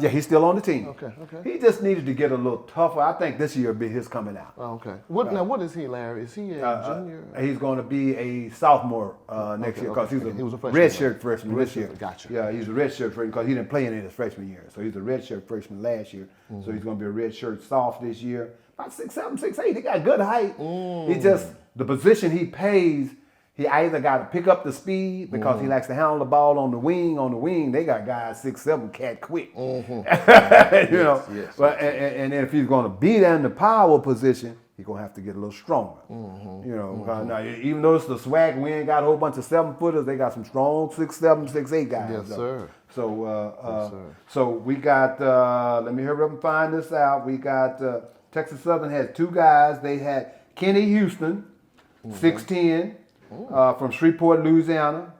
Yeah, he's still on the team. Okay. He just needed to get a little tougher. I think this year will be his coming out. Oh, okay. What is he, Larry? Is he a junior? He's going to be a sophomore next year because he was a redshirt freshman this year. Gotcha. Yeah, he's a redshirt freshman because he didn't play any of his freshman year. So he's a redshirt freshman last year. So he's going to be a redshirt soph this year. About 6'7", 6'8". He got good height. He just, the position he plays, he either got to pick up the speed because he likes to handle the ball on the wing. On the wing, they got guys 6'7", cat quick. Yes. But and then if he's going to be there in the power position, he's going to have to get a little stronger. Now, even though it's the swag, we ain't got a whole bunch of 7-footers. They got some strong 6'7", 6'8" guys. Yes, sir. So we got. Let me hurry up and find this out. We got Texas Southern had 2 guys. They had Kenny Houston, 6'10". From Shreveport, Louisiana.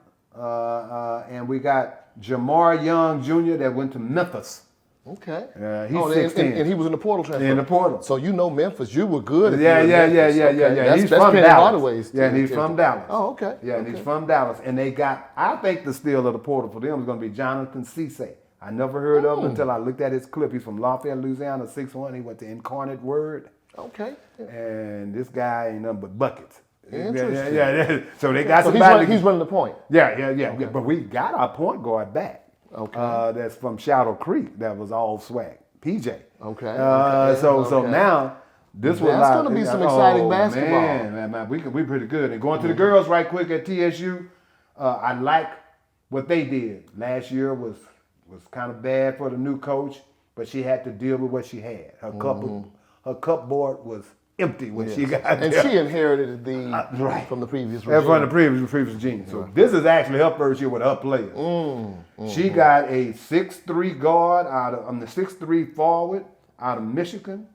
And we got Jamar Young Jr. that went to Memphis. Okay. He's 16. And he was in the portal transfer. In the portal. So you know Memphis, you were good. Yeah. He's from Dallas. In a lot of ways. Yeah, and he's from Dallas. Oh, okay. Yeah, and he's from Dallas. And they got, I think the steal of the portal for them is going to be Jonathan Cisse. I never heard of him until I looked at his clip. He's from Lafayette, Louisiana, 6'1". He went to Incarnate Word. Okay. And this guy ain't nothing but buckets. Interesting. Yeah. So they got he's running the point. Yeah. Okay. But we got our point guard back. Okay. That's from Shadow Creek. That was all swag. PJ. Okay. So now this was that's going to be some exciting basketball. Man, we pretty good. And going to the girls right quick at TSU, I like what they did. Last year was kind of bad for the new coach, but she had to deal with what she had. Her cupboard was empty when she got there. And she inherited from the previous regime. From the previous regime. So this is actually her first year with her players. She got a 6'3" guard the 6'3" forward out of Michigan.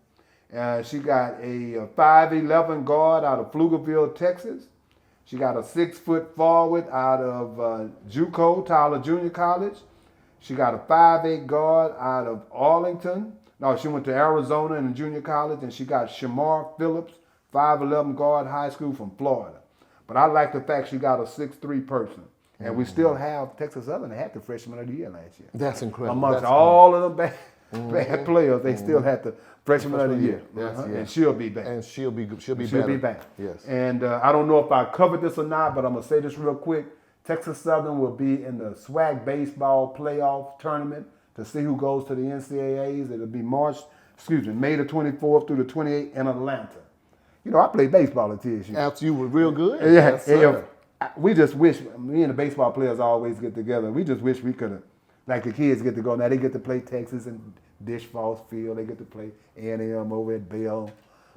She got a 5'11" guard out of Pflugerville, Texas. She got a 6-foot forward out of JUCO, Tyler Junior College. She got a 5'8" guard out of Arlington. No, she went to Arizona in the junior college, and she got Shamar Phillips, 5'11" guard, high school from Florida. But I like the fact she got a 6'3" person. And we still have Texas Southern had the freshman of the year last year. That's incredible. Amongst all of the bad players, they still had the freshman of the year. And she'll be back. And she'll be back. Yes. And I don't know if I covered this or not, but I'm going to say this real quick. Texas Southern will be in the SWAC baseball playoff tournament to see who goes to the NCAAs. It'll be May the 24th through the 28th in Atlanta. You know, I played baseball at TSU. After you were real good? Yeah. We just wish, me and the baseball players always get together. We just wish we could have, like the kids get to go. Now they get to play Texas and Disch-Falls Field. They get to play A&M over at Bell.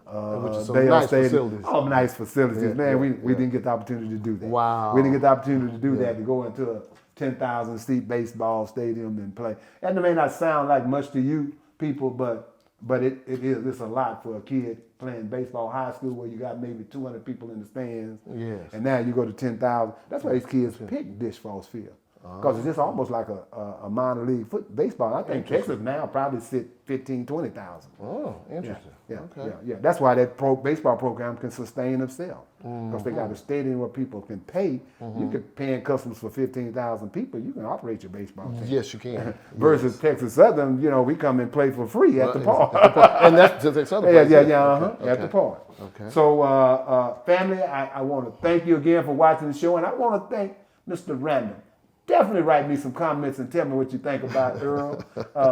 Which is some Bell nice Stadium. facilities. Oh, nice facilities. Yeah, Man, we didn't get the opportunity to do that. Wow. We didn't get the opportunity to do that, to go into a 10,000 seat baseball stadium and play. And it may not sound like much to you people, but But it's a lot for a kid playing baseball high school where you got maybe 200 people in the stands. Yes. And now you go to 10,000. That's why these kids pick Disch-Falls Field. Because it's just almost like a minor league baseball. I think Texas now probably sit 15, 20,000. Oh, interesting. Yeah, Okay. yeah. That's why that baseball program can sustain itself. Because they got a stadium where people can pay. You could paying customers for 15,000 people. You can operate your baseball team. Yes, you can. Versus Texas Southern, we come and play for free at the park. And that's just Southern. At the park. Okay. So, family, I want to thank you again for watching the show, and I want to thank Mr. Randall. Definitely write me some comments and tell me what you think about Earl,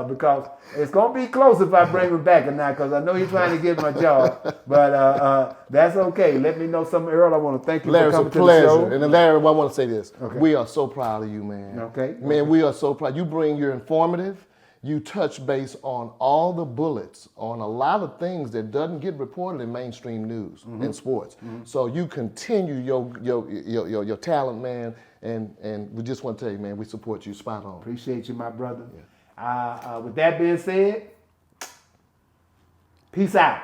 because it's going to be close if I bring him back or not, because I know he's trying to get my job, but that's okay. Let me know something, Earl. I want to thank you Larry, for coming it's a pleasure. to the show. And Larry, I want to say this. Okay. We are so proud of you, man. Okay. Man, we are so proud. You bring your informative. You touch base on all the bullets, on a lot of things that doesn't get reported in mainstream news and sports. So you continue your talent, man, and we just want to tell you, man, we support you spot on. Appreciate you, my brother. With that being said, peace out.